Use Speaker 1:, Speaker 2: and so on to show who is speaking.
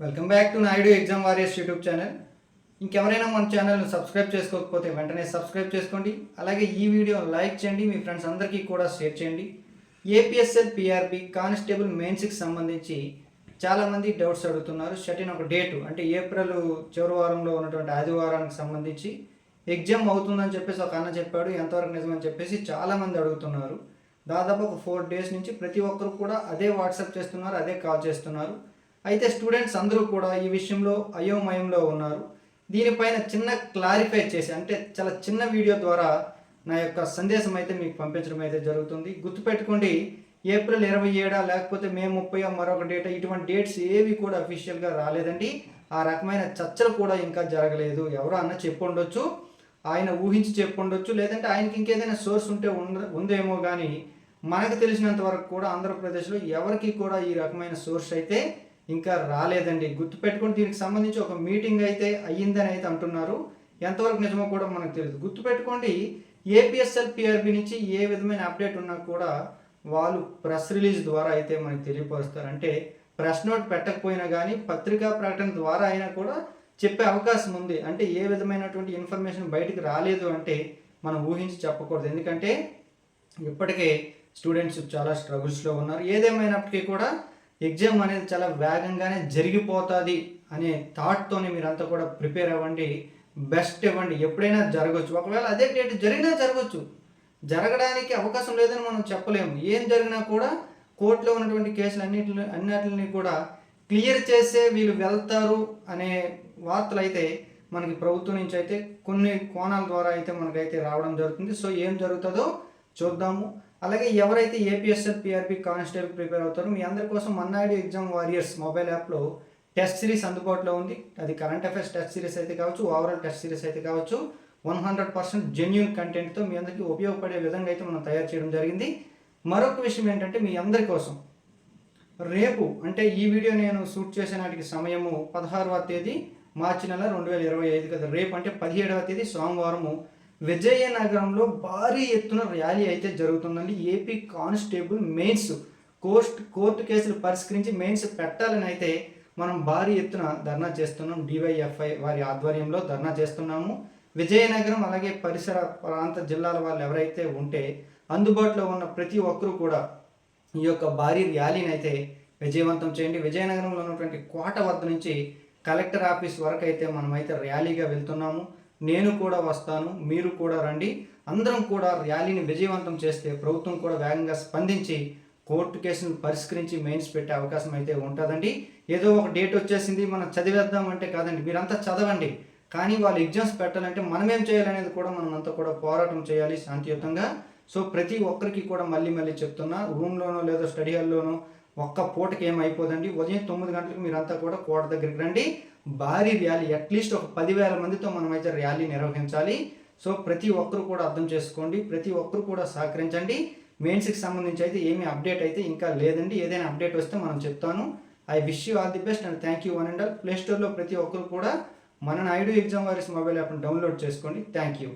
Speaker 1: Welcome back to Naidu exam warriors YouTube channel. ఇంకెవరైనా మన ఛానల్ను సబ్స్క్రైబ్ చేసుకోకపోతే వెంటనే సబ్స్క్రైబ్ చేసుకోండి. అలాగే ఈ వీడియో లైక్ చేయండి, మీ ఫ్రెండ్స్ అందరికీ కూడా షేర్ చేయండి. ఏపీఎస్ఎల్ పిఆర్బి కానిస్టేబుల్ మెయిన్స్కి సంబంధించి చాలామంది డౌట్స్ అడుగుతున్నారు. షటిన్ ఒక డేటు అంటే ఏప్రిల్ చివరి వారంలో ఉన్నటువంటి ఆదివారానికి సంబంధించి ఎగ్జామ్ అవుతుందని చెప్పేసి ఒక అన్న చెప్పాడు. ఎంతవరకు నిజమని చెప్పేసి చాలామంది అడుగుతున్నారు. దాదాపు ఒక 4 days నుంచి ప్రతి ఒక్కరు కూడా అదే వాట్సాప్ చేస్తున్నారు, అదే కాల్ చేస్తున్నారు. అయితే స్టూడెంట్స్ అందరూ కూడా ఈ విషయంలో అయోమయంలో ఉన్నారు. దీనిపైన చిన్న క్లారిఫై చేసి అంటే చాలా చిన్న వీడియో ద్వారా నా యొక్క సందేశం అయితే మీకు పంపించడం అయితే జరుగుతుంది. గుర్తుపెట్టుకోండి, ఏప్రిల్ 27 లేకపోతే మే 30 మరొక డేట్, ఇటువంటి డేట్స్ ఏవి కూడా అఫీషియల్గా రాలేదండి. ఆ రకమైన చర్చలు కూడా ఇంకా జరగలేదు. ఎవరో అన్న చెప్పుండొచ్చు, ఆయన ఊహించి చెప్పుండొచ్చు, లేదంటే ఆయనకి ఇంకేదైనా సోర్స్ ఉంటే ఉందేమో. కానీ మనకు తెలిసినంత వరకు కూడా ఆంధ్రప్రదేశ్లో ఎవరికి కూడా ఈ రకమైన సోర్స్ అయితే ఇంకా రాలేదండి. గుర్తుపెట్టుకుని దీనికి సంబంధించి ఒక మీటింగ్ అయితే అయ్యిందని అయితే అంటున్నారు. ఎంతవరకు నిజమో కూడా మనకు తెలియదు. గుర్తుపెట్టుకోండి, ఏపీఎస్ఎల్ పిఆర్బి నుంచి ఏ విధమైన అప్డేట్ ఉన్నా కూడా వాళ్ళు ప్రెస్ రిలీజ్ ద్వారా అయితే మనకు తెలియపరుస్తారు. అంటే ప్రెస్ నోట్ పెట్టకపోయినా కానీ పత్రికా ప్రకటన ద్వారా అయినా కూడా చెప్పే అవకాశం ఉంది. అంటే ఏ విధమైనటువంటి ఇన్ఫర్మేషన్ బయటికి రాలేదు అంటే మనం ఊహించి చెప్పకూడదు. ఎందుకంటే ఇప్పటికే స్టూడెంట్స్ చాలా స్ట్రగుల్స్లో ఉన్నారు. ఏదేమైనప్పటికీ కూడా ఎగ్జామ్ అనేది చాలా వేగంగానే జరిగిపోతుంది అనే థాట్తోనే మీరంతా కూడా ప్రిపేర్ అవ్వండి, బెస్ట్ ఇవ్వండి. ఎప్పుడైనా జరగవచ్చు, ఒకవేళ అదే డేట్ జరిగినా జరగవచ్చు, జరగడానికి అవకాశం లేదని మనం చెప్పలేము. ఏం జరిగినా కూడా కోర్టులో ఉన్నటువంటి కేసులు అన్నిటిని కూడా క్లియర్ చేసే వీళ్ళు వెళ్తారు అనే వార్తలు అయితే మనకి ప్రభుత్వం నుంచి అయితే కొన్ని కోణాల ద్వారా అయితే మనకైతే రావడం జరుగుతుంది. సో ఏం జరుగుతుందో చూద్దాము. అలాగే ఎవరైతే ఏపీఎస్ఎల్ పిఆర్బి కానిస్టేబుల్ ప్రిపేర్ అవుతారో మీ అందరి కోసం మన్నాయుడు ఎగ్జామ్ వారియర్స్ మొబైల్ యాప్లో టెస్ట్ సిరీస్ అందుబాటులో ఉంది. అది కరెంట్ అఫైర్స్ టెస్ట్ సిరీస్ అయితే కావచ్చు, ఓవరాల్ టెస్ట్ సిరీస్ అయితే కావచ్చు, 100% జెన్యూన్ కంటెంట్తో మీ అందరికీ ఉపయోగపడే విధంగా అయితే మనం తయారు చేయడం జరిగింది. మరొక విషయం ఏంటంటే మీ అందరి కోసం రేపు అంటే ఈ వీడియో నేను షూట్ చేసే నాటికి సమయము 16వ తేదీ మార్చి నెల 2025 కదా. రేపు అంటే 17వ తేదీ సోమవారము విజయనగరంలో భారీ ఎత్తున ర్యాలీ అయితే జరుగుతుందండి. ఏపీ కానిస్టేబుల్ మెయిన్స్ కోర్టు కేసులు పరిష్కరించి మెయిన్స్ పెట్టాలని అయితే మనం భారీ ఎత్తున ధర్నా చేస్తున్నాం. డివైఎఫ్ఐ వారి ఆధ్వర్యంలో ధర్నా చేస్తున్నాము. విజయనగరం అలాగే పరిసర ప్రాంత జిల్లాల వాళ్ళు ఎవరైతే ఉంటే అందుబాటులో ఉన్న ప్రతి ఒక్కరూ కూడా ఈ యొక్క భారీ ర్యాలీని అయితే విజయవంతం చేయండి. విజయనగరంలో ఉన్నటువంటి కోట వద్ద నుంచి కలెక్టర్ ఆఫీస్ వరకు అయితే మనమైతే ర్యాలీగా వెళ్తున్నాము. నేను కూడా వస్తాను, మీరు కూడా రండి. అందరం కూడా ర్యాలీని విజయవంతం చేస్తే ప్రభుత్వం కూడా వేగంగా స్పందించి కోర్టు కేసును పరిష్కరించి మెయిన్స్ పెట్టే అవకాశం అయితే ఉంటుందండి. ఏదో ఒక డేట్ వచ్చేసింది మనం చదివేద్దాం అంటే కాదండి, మీరంతా చదవండి. కానీ వాళ్ళు ఎగ్జామ్స్ పెట్టాలంటే మనం ఏం చేయాలనేది కూడా మనం అంతా కూడా పోరాటం చేయాలి శాంతియుతంగా. సో ప్రతి ఒక్కరికి కూడా మళ్ళీ చెప్తున్నా, రూమ్లోనో లేదా స్టడీ హాల్లోనో ఒక్క పూటకి ఏమైపోదండి. ఉదయం 9 గంటలకు మీరంతా కూడా కోట దగ్గరికి రండి. భారీ ర్యాలీ, అట్లీస్ట్ ఒక 10,000 మందితో మనమైతే ర్యాలీ నిర్వహించాలి. సో ప్రతి ఒక్కరు కూడా అర్థం చేసుకోండి, ప్రతి ఒక్కరు కూడా సహకరించండి. మెయిన్స్కి సంబంధించి అయితే ఏమీ అప్డేట్ అయితే ఇంకా లేదండి. ఏదైనా అప్డేట్ వస్తే మనం చెప్తాను. I wish you all the best and thank you one and all. ప్లేస్టోర్లో ప్రతి ఒక్కరు కూడా మన నాయుడు ఎగ్జామ్ వారియర్స్ మొబైల్ యాప్ని డౌన్లోడ్ చేసుకోండి. Thank you.